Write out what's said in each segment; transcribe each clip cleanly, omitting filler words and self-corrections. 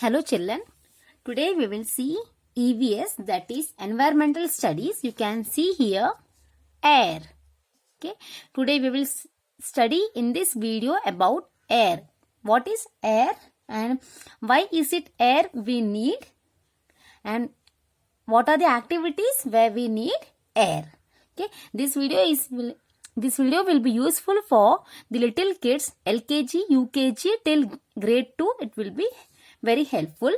Hello children, today we will see EVS, that is environmental studies. You can see here air. Okay, today we will study in this video about air. What is air and why is it air we need, and what are the activities where we need air. Okay, this video will be useful for the little kids LKG, UKG till grade 2. It will be very helpful.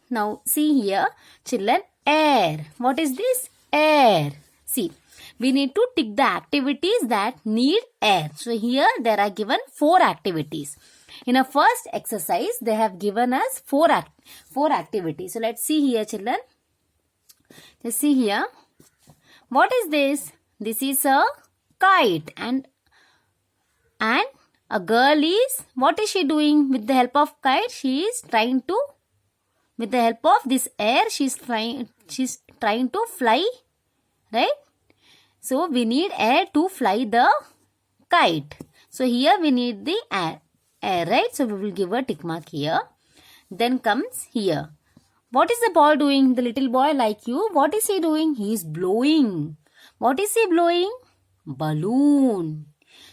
Now see here children, air. What is this? Air. See, we need to tick the activities that need air. So here there are given 4 activities. In a first exercise they have given us 4 activities. So let's see here children. Let's see here. What is this? This is a kite, and a girl is, what is she doing with the help of kite? She is trying to, with the help of this air, she's trying to fly, right? So we need air to fly the kite. So here we need the air, right? So we will give a tick mark here. Then comes here. What is the boy doing? The little boy like you, what is he doing? He is blowing. What is he blowing? Balloon.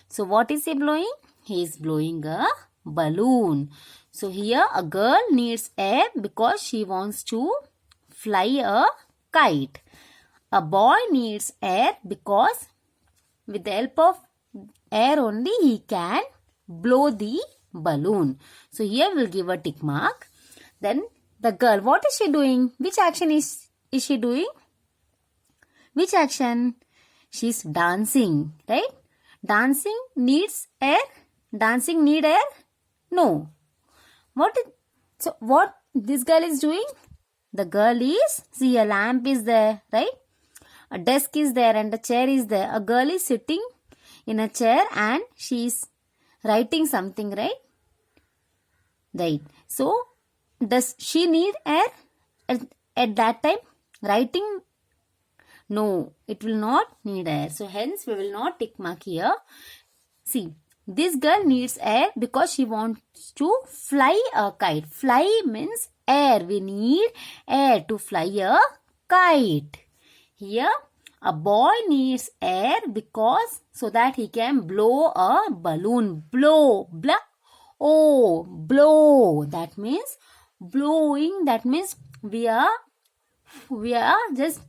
So what is he blowing? He is blowing a balloon. So here a girl needs air because she wants to fly a kite. A boy needs air because with the help of air only he can blow the balloon. So here we'll give a tick mark. Then the girl, what is she doing? Which action is she doing? Which action? She's dancing, right? Dancing needs air. Dancing need air? No. What this girl is doing? The girl is, see, a lamp is there, right? A desk is there and a chair is there. A girl is sitting in a chair and she is writing something, right? Right. So, does she need air at that time? Writing? No, it will not need air. So, hence we will not tick mark here. See, this girl needs air because she wants to fly a kite. Fly means air. We need air to fly a kite. Here, a boy needs air because so that he can blow a balloon. Blow, blah, oh, blow. That means blowing. That means we are just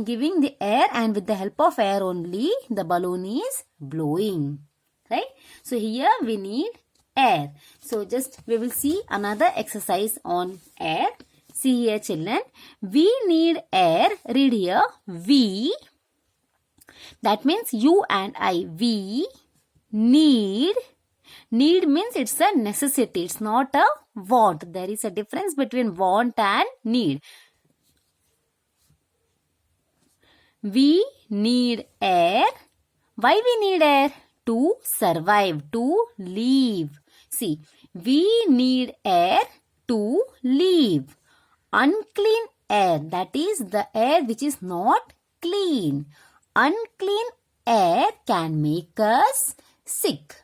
giving the air, and with the help of air only the balloon is blowing, right? So here we need air. So just we will see another exercise on air. See here children, we need air. Read here, we, that means you and I, we need. Need means it's a necessity, it's not a want. There is a difference between want and need. We need air. Why we need air? To survive, to live. See, we need air to live. Unclean air, that is the air which is not clean. Unclean air can make us sick.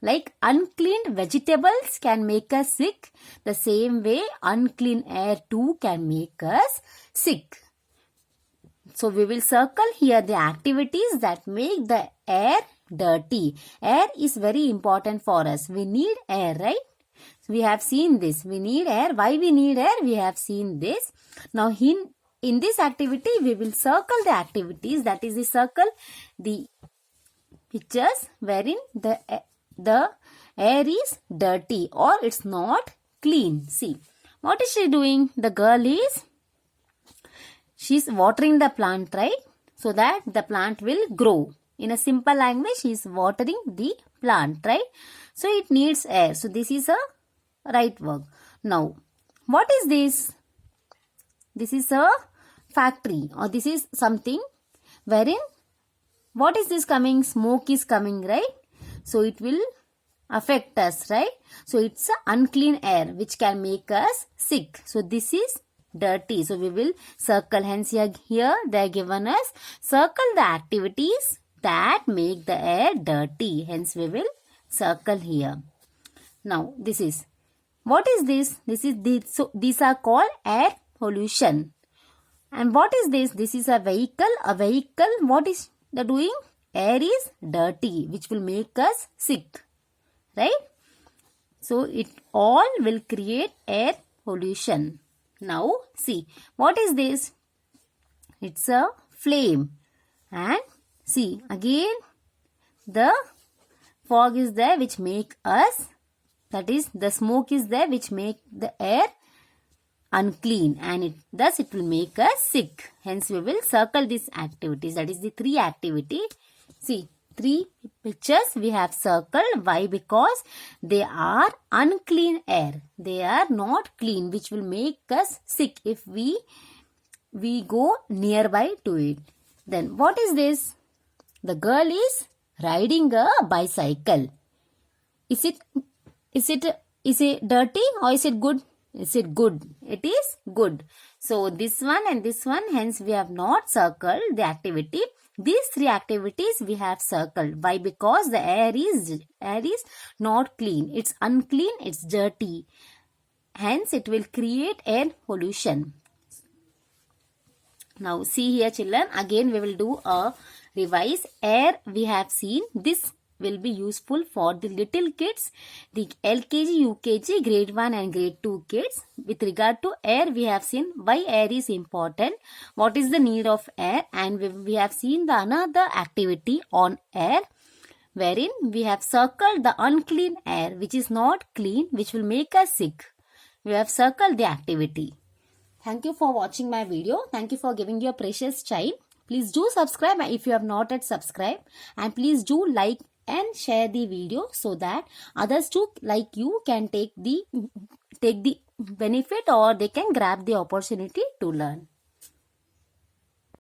Like unclean vegetables can make us sick, the same way unclean air too can make us sick. So we will circle here the activities that make the air dirty. Air is very important for us. We need air, right? So we have seen this. We need air. Why we need air? We have seen this. Now in this activity we will circle the activities. That is, we circle the pictures wherein the air is dirty or it's not clean. See, what is she doing? The girl is, she's watering the plant, right? So that the plant will grow. In a simple language, she is watering the plant, right? So it needs air. So this is a right work. Now, what is this? This is a factory, or this is something wherein, what is this coming? Smoke is coming, right? So it will affect us, right? So it's a unclean air which can make us sick. So this is dirty. So we will circle. Hence here they are given us, circle the activities that make the air dirty. Hence we will circle here. Now this is, what is this? So these are called air pollution. And what is this? This is a vehicle. A vehicle, what is the doing? Air is dirty, which will make us sick, right? So it all will create air pollution. Now see, what is this? It's a flame. And see, again the fog is there which make us, that is the smoke is there which make the air unclean, and thus it will make us sick. Hence we will circle these activities. That is the 3 activity. See, 3 pictures we have circled. Why? Because they are unclean air. They are not clean, which will make us sick if we go nearby to it. Then what is this? The girl is riding a bicycle. Is it dirty or is it good? Is it good? It is good. So this one and this one, hence we have not circled the activity. These 3 activities we have circled. Why? Because the air is not clean. It's unclean. It's dirty. Hence it will create air pollution. Now see here children, again we will do a revise. Air we have seen. This will be useful for the little kids, the LKG, UKG, grade 1 and grade 2 kids. With regard to air, we have seen why air is important, what is the need of air, and we have seen the another activity on air, wherein we have circled the unclean air which is not clean, which will make us sick. We have circled the activity. Thank you for watching my video. Thank you for giving your precious time. Please do subscribe if you have not yet subscribed, and please do like and share the video so that others too like you can take the benefit, or they can grab the opportunity to learn.